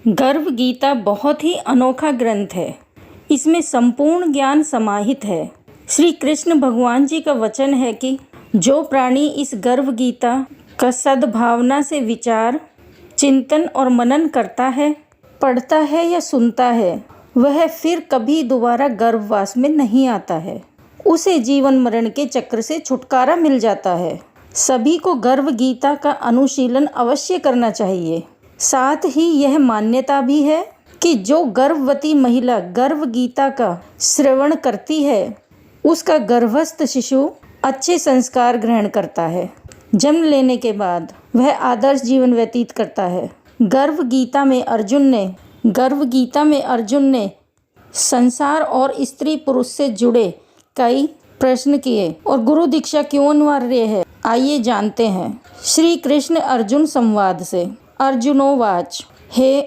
गर्व गीता बहुत ही अनोखा ग्रंथ है। इसमें संपूर्ण ज्ञान समाहित है। श्री कृष्ण भगवान जी का वचन है कि जो प्राणी इस गर्व गीता का सद्भावना से विचार, चिंतन और मनन करता है, पढ़ता है या सुनता है, वह फिर कभी दोबारा गर्भवास में नहीं आता है। उसे जीवन मरण के चक्र से छुटकारा मिल जाता है। सभी को गर्व गीता का अनुशीलन अवश्य करना चाहिए। साथ ही यह मान्यता भी है कि जो गर्भवती महिला गर्भ गीता का श्रवण करती है, उसका गर्भस्थ शिशु अच्छे संस्कार ग्रहण करता है। जन्म लेने के बाद वह आदर्श जीवन व्यतीत करता है। गर्भ गीता में अर्जुन ने संसार और स्त्री पुरुष से जुड़े कई प्रश्न किए और गुरु दीक्षा क्यों अनिवार्य है, आइए जानते हैं। श्री कृष्ण अर्जुन संवाद से। अर्जुनोवाच, हे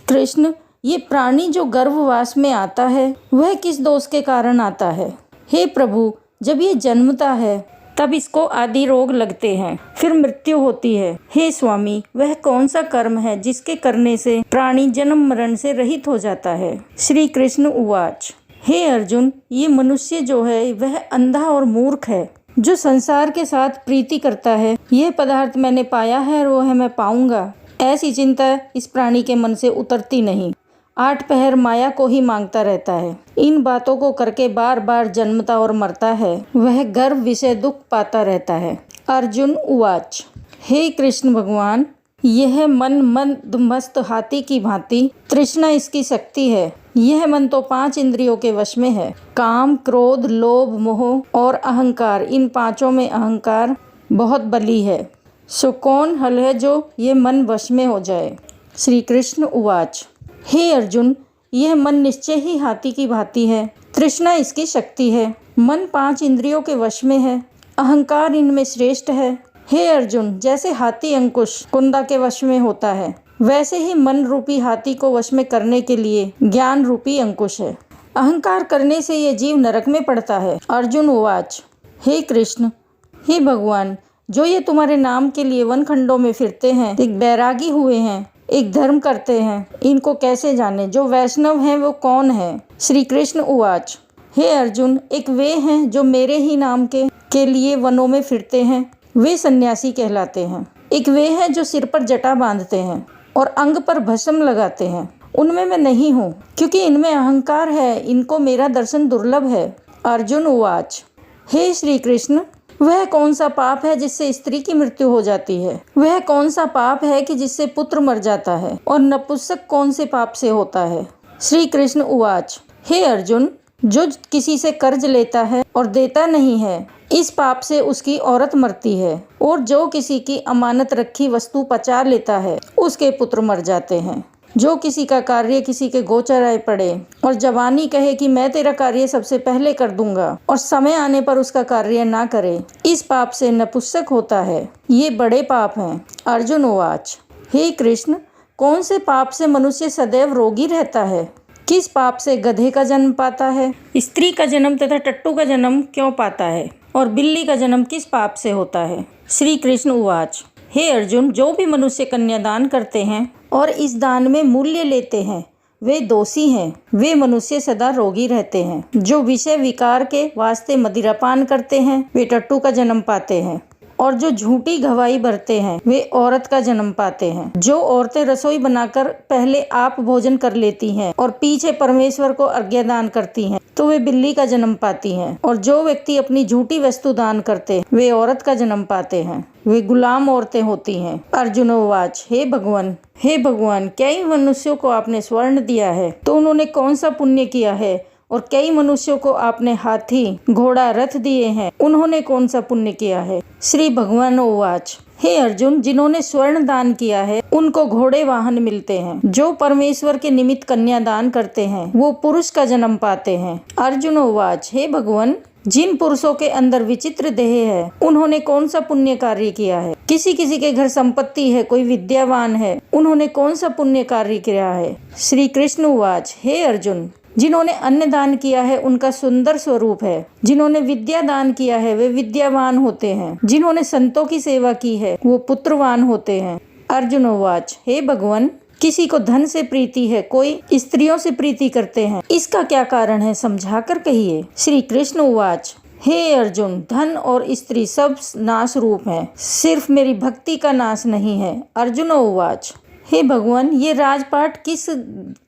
कृष्ण, ये प्राणी जो गर्भवास में आता है वह किस दोष के कारण आता है? हे प्रभु, जब ये जन्मता है तब इसको आदि रोग लगते हैं, फिर मृत्यु होती है। हे स्वामी, वह कौन सा कर्म है जिसके करने से प्राणी जन्म मरण से रहित हो जाता है? श्री कृष्ण उवाच, हे अर्जुन, ये मनुष्य जो है वह अंधा और मूर्ख है, जो संसार के साथ प्रीति करता है। यह पदार्थ मैंने पाया है और वह मैं पाऊंगा, ऐसी चिंता इस प्राणी के मन से उतरती नहीं। 8 पहर माया को ही मांगता रहता है। इन बातों को करके बार बार जन्मता और मरता है। वह गर्भ विषय दुख पाता रहता है। अर्जुन उवाच, हे कृष्ण भगवान, यह मन मस्त हाथी की भांति तृष्णा इसकी शक्ति है। यह मन तो 5 इंद्रियों के वश में है। काम, क्रोध, लोभ, मोह और अहंकार, इन 5 में अहंकार बहुत बली है। सो कौन हल है जो ये मन वश में हो जाए? श्री कृष्ण उवाच, हे अर्जुन, यह मन निश्चय ही हाथी की भांति है। तृष्णा इसकी शक्ति है। मन 5 इंद्रियों के वश में है। अहंकार इनमें श्रेष्ठ है। हे अर्जुन, जैसे हाथी अंकुश कुंदा के वश में होता है, वैसे ही मन रूपी हाथी को वश में करने के लिए ज्ञान रूपी अंकुश है। अहंकार करने से ये जीव नरक में पड़ता है। अर्जुन उवाच, हे कृष्ण, हे भगवान, जो ये तुम्हारे नाम के लिए वन खंडों में फिरते हैं, एक बैरागी हुए हैं, एक धर्म करते हैं, इनको कैसे जाने? जो वैष्णव हैं वो कौन है? श्री कृष्ण उवाच, हे अर्जुन, एक वे हैं जो मेरे ही नाम के लिए वनों में फिरते हैं, वे सन्यासी कहलाते हैं। एक वे हैं जो सिर पर जटा बांधते हैं और अंग पर भस्म लगाते हैं। उनमें मैं नहीं हूँ, क्योंकि इनमें अहंकार है। इनको मेरा दर्शन दुर्लभ है। अर्जुन उवाच, हे श्री कृष्ण, वह कौन सा पाप है जिससे स्त्री की मृत्यु हो जाती है? वह कौन सा पाप है कि जिससे पुत्र मर जाता है? और नपुंसक कौन से पाप से होता है? श्री कृष्ण उवाच, हे अर्जुन, जो किसी से कर्ज लेता है और देता नहीं है, इस पाप से उसकी औरत मरती है। और जो किसी की अमानत रखी वस्तु पचा लेता है, उसके पुत्र मर जाते हैं। जो किसी का कार्य किसी के गोचर आए पड़े और जवानी कहे कि मैं तेरा कार्य सबसे पहले कर दूंगा, और समय आने पर उसका कार्य ना करे, इस पाप से नपुंसक होता है। ये बड़े पाप हैं। अर्जुन उवाच, हे कृष्ण, कौन से पाप से मनुष्य सदैव रोगी रहता है? किस पाप से गधे का जन्म पाता है? स्त्री का जन्म तथा टट्टू का जन्म क्यों पाता है? और बिल्ली का जन्म किस पाप से होता है? श्री कृष्ण उवाच, हे अर्जुन, जो भी मनुष्य कन्यादान करते हैं और इस दान में मूल्य लेते हैं, वे दोषी हैं। वे मनुष्य सदा रोगी रहते हैं। जो विषय विकार के वास्ते मदिरापान करते हैं, वे टट्टू का जन्म पाते हैं। और जो झूठी गवाही भरते हैं, वे औरत का जन्म पाते हैं। जो औरतें रसोई बनाकर पहले आप भोजन कर लेती हैं और पीछे परमेश्वर को अर्घ्यदान करती हैं, तो वे बिल्ली का जन्म पाती हैं। और जो व्यक्ति अपनी झूठी वस्तु दान करते, वे औरत का जन्म पाते हैं। वे गुलाम औरतें होती हैं। अर्जुनोवाच, हे भगवान, कई मनुष्यों को आपने स्वर्ण दिया है, तो उन्होंने कौन सा पुण्य किया है? और कई मनुष्यों को आपने हाथी, घोड़ा, रथ दिए हैं, उन्होंने कौन सा पुण्य किया है? श्री भगवान उवाच, हे अर्जुन, जिन्होंने स्वर्ण दान किया है उनको घोड़े वाहन मिलते हैं। जो परमेश्वर के निमित्त कन्या दान करते हैं, वो पुरुष का जन्म पाते हैं। अर्जुन उवाच, हे भगवान, जिन पुरुषों के अंदर विचित्र देह है, उन्होंने कौन सा पुण्य कार्य किया है? किसी किसी के घर संपत्ति है, कोई विद्यावान है, उन्होंने कौन सा पुण्य कार्य किया है? श्री कृष्ण उवाच, हे अर्जुन, जिन्होंने अन्न दान किया है उनका सुंदर स्वरूप है। जिन्होंने विद्या दान किया है वे विद्यावान होते हैं। जिन्होंने संतों की सेवा की है वो पुत्रवान होते हैं। अर्जुन उवाच, हे भगवान, किसी को धन से प्रीति है, कोई स्त्रियों से प्रीति करते हैं, इसका क्या कारण है, समझाकर कहिए। श्री कृष्ण उवाच हे अर्जुन, धन और स्त्री सब नाश रूप है, सिर्फ मेरी भक्ति का नाश नहीं है। अर्जुन उवाच हे भगवान, ये राजपाट किस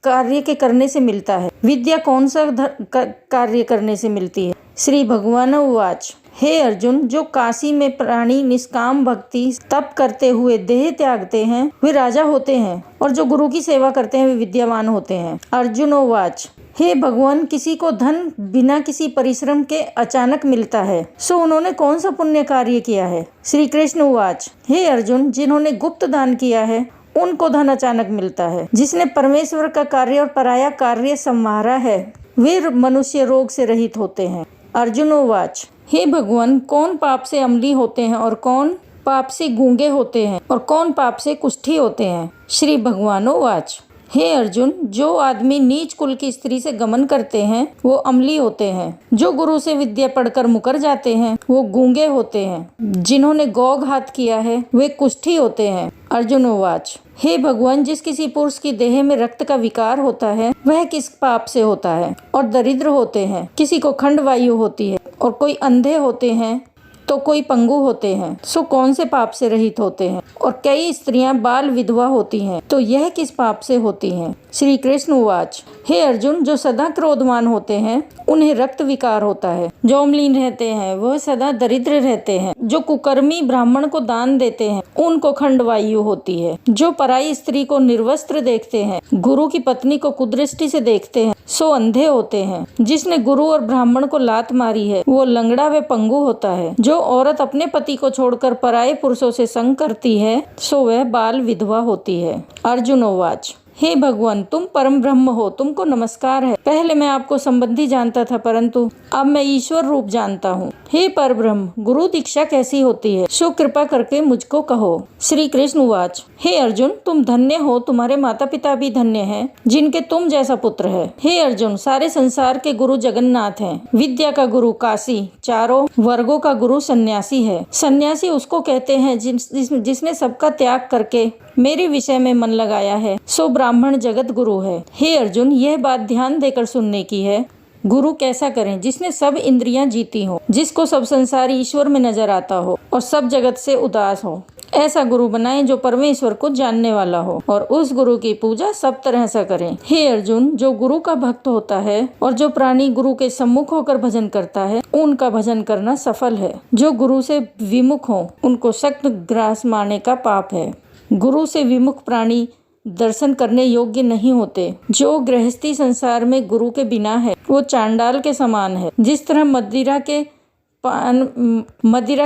कार्य के करने से मिलता है? विद्या कौन सा कार्य करने से मिलती है? श्री भगवान उवाच हे अर्जुन, जो काशी में प्राणी निष्काम भक्ति तप करते हुए देह त्यागते हैं वे राजा होते हैं, और जो गुरु की सेवा करते हैं वे विद्यावान होते हैं। अर्जुन उवाच हे भगवान, किसी को धन बिना किसी परिश्रम के अचानक मिलता है, सो उन्होंने कौन सा पुण्य कार्य किया है? श्री कृष्ण उवाच हे अर्जुन, जिन्होंने गुप्त दान किया है उनको धन अचानक मिलता है। जिसने परमेश्वर का कार्य और पराया कार्य संवारा है वे मनुष्य रोग से रहित होते हैं। अर्जुन उवाच हे भगवान, कौन पाप से अम्ली होते हैं और कौन पाप से गूंगे होते हैं और कौन पाप से कुष्ठी होते हैं? श्री भगवान उवाच हे अर्जुन, जो आदमी नीच कुल की स्त्री से गमन करते हैं वो अम्ली होते हैं। जो गुरु से विद्या पढ़कर मुकर जाते हैं वो गूंगे होते हैं। जिन्होंने गौघात किया है वे कुष्ठी होते हैं। अर्जुन उवाच हे भगवान, जिस किसी पुरुष की देह में रक्त का विकार होता है वह किस पाप से होता है? और दरिद्र होते हैं, किसी को खंड वायु होती है, और कोई अंधे होते हैं तो कोई पंगु होते हैं, सो कौन से पाप से रहित होते हैं? और कई स्त्रियां बाल विधवा होती हैं, तो यह किस पाप से होती हैं? श्री कृष्ण उवाच हे अर्जुन, जो सदा क्रोधवान होते हैं उन्हें रक्त विकार होता है। जो अम्लीन रहते हैं वह सदा दरिद्र रहते हैं। जो कुकर्मी ब्राह्मण को दान देते हैं उनको खंडवायु होती है। जो पराई स्त्री को निर्वस्त्र देखते हैं, गुरु की पत्नी को कुदृष्टि से देखते हैं, सो अंधे होते हैं। जिसने गुरु और ब्राह्मण को लात मारी है वो लंगड़ा व पंगु होता है। जो औरत अपने पति को छोड़कर पराये पुरुषों से संग करती है सो वह बाल विधवा होती है। अर्जुन उवाच हे भगवान, तुम परम ब्रह्म हो, तुमको नमस्कार है। पहले मैं आपको संबंधी जानता था, परंतु अब मैं ईश्वर रूप जानता हूँ। हे पर ब्रह्म, गुरु दीक्षा कैसी होती है, सो कृपा करके मुझको कहो। श्री कृष्ण उवाच हे अर्जुन, तुम धन्य हो, तुम्हारे माता पिता भी धन्य हैं, जिनके तुम जैसा पुत्र है। हे अर्जुन, सारे संसार के गुरु जगन्नाथ हैं। विद्या का गुरु काशी, चारों वर्गों का गुरु सन्यासी है। सन्यासी उसको कहते हैं जिसने सबका त्याग करके मेरे विषय में मन लगाया है, सो ब्राह्मण जगत गुरु है। हे अर्जुन, यह बात ध्यान देकर सुनने की है। गुरु कैसा करें? जिसने सब इंद्रियां जीती हो, जिसको सब संसार ईश्वर में नजर आता हो और सब जगत से उदास हो। ऐसा गुरु बनाएं जो परमेश्वर को जानने वाला हो, और उस गुरु की पूजा सब तरह से करें। हे अर्जुन, जो गुरु का भक्त होता है और जो प्राणी गुरु के सम्मुख होकर भजन करता है उनका भजन करना सफल है। जो गुरु से विमुख हो उनको सख्त ग्रास मारने का पाप है। गुरु से विमुख प्राणी दर्शन करने योग्य नहीं होते। जो गृहस्थी संसार में गुरु के बिना है वो चांडाल के समान है। जिस तरह मदिरा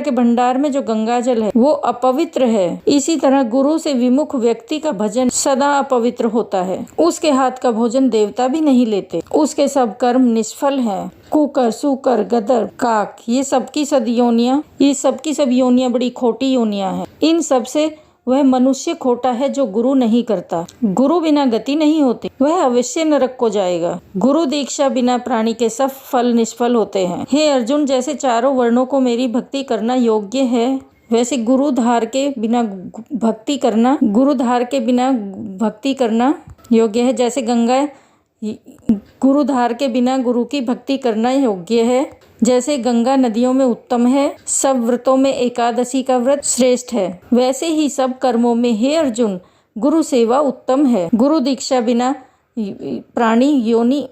के भंडार में जो गंगा जल है वो अपवित्र है, इसी तरह गुरु से विमुख व्यक्ति का भजन सदा अपवित्र होता है। उसके हाथ का भोजन देवता भी नहीं लेते। उसके सब कर्म निष्फल हैं। कुकर, सूकर, गदर, काक, ये सबकी सब योनियां बड़ी खोटी योनियां हैं। इन सब से वह मनुष्य खोटा है जो गुरु नहीं करता। गुरु बिना गति नहीं होती, वह अवश्य नरक को जाएगा। गुरु दीक्षा बिना प्राणी के सब फल निष्फल होते हैं। हे अर्जुन, जैसे चारों वर्णों को मेरी भक्ति करना योग्य है वैसे गुरुधार के बिना भक्ति करना योग्य है। जैसे गंगा गुरुधार के बिना गुरु की भक्ति करना योग्य है, जैसे गंगा नदियों में उत्तम है, सब व्रतों में एकादशी का व्रत श्रेष्ठ है, वैसे ही सब कर्मों में हे अर्जुन गुरु सेवा उत्तम है। गुरु दीक्षा बिना प्राणी योनि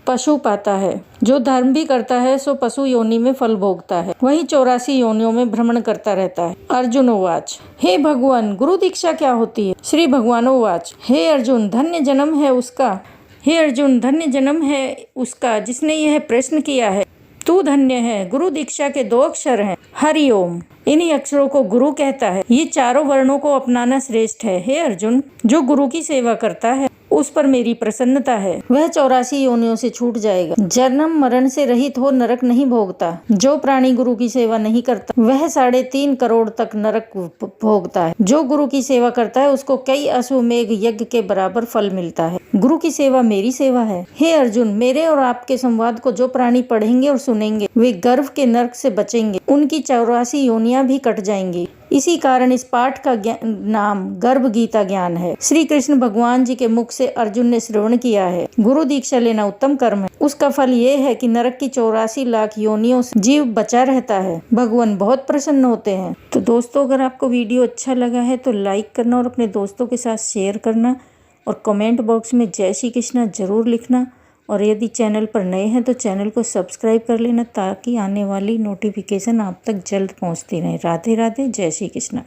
पशु पाता है। जो धर्म भी करता है सो पशु योनि में फल भोगता है, वही 84 योनियों में भ्रमण करता रहता है। अर्जुन उवाच हे भगवान, गुरु दीक्षा क्या होती है? श्री भगवान उवाच हे अर्जुन, धन्य जन्म है उसका जिसने यह प्रश्न किया है। तू धन्य है। गुरु दीक्षा के 2 अक्षर हैं, हरि ओम। इन्हीं अक्षरों को गुरु कहता है। ये चारों वर्णों को अपनाना श्रेष्ठ है। हे अर्जुन, जो गुरु की सेवा करता है उस पर मेरी प्रसन्नता है। वह 84 योनियों से छूट जाएगा, जन्म मरण से रहित हो नरक नहीं भोगता। जो प्राणी गुरु की सेवा नहीं करता वह 3.5 करोड़ तक नरक भोगता है। जो गुरु की सेवा करता है उसको कई अश्वमेघ यज्ञ के बराबर फल मिलता है। गुरु की सेवा मेरी सेवा है। हे अर्जुन, मेरे और आपके संवाद को जो प्राणी पढ़ेंगे और सुनेंगे वे गर्भ के नरक से बचेंगे। उनकी 84 योनियां भी कट जाएंगी। इसी कारण इस पाठ का नाम गर्भ गीता ज्ञान है। श्री कृष्ण भगवान जी के मुख से अर्जुन ने श्रवण किया है। गुरु दीक्षा लेना उत्तम कर्म है। उसका फल ये है कि नरक की 84 लाख योनियों से जीव बचा रहता है। भगवान बहुत प्रसन्न होते हैं। तो दोस्तों, अगर आपको वीडियो अच्छा लगा है तो लाइक करना और अपने दोस्तों के साथ शेयर करना और कमेंट बॉक्स में जय श्री कृष्णा जरूर लिखना। और यदि चैनल पर नए हैं तो चैनल को सब्सक्राइब कर लेना ताकि आने वाली नोटिफिकेशन आप तक जल्द पहुंचती रहे। राधे राधे, जय श्री कृष्णा।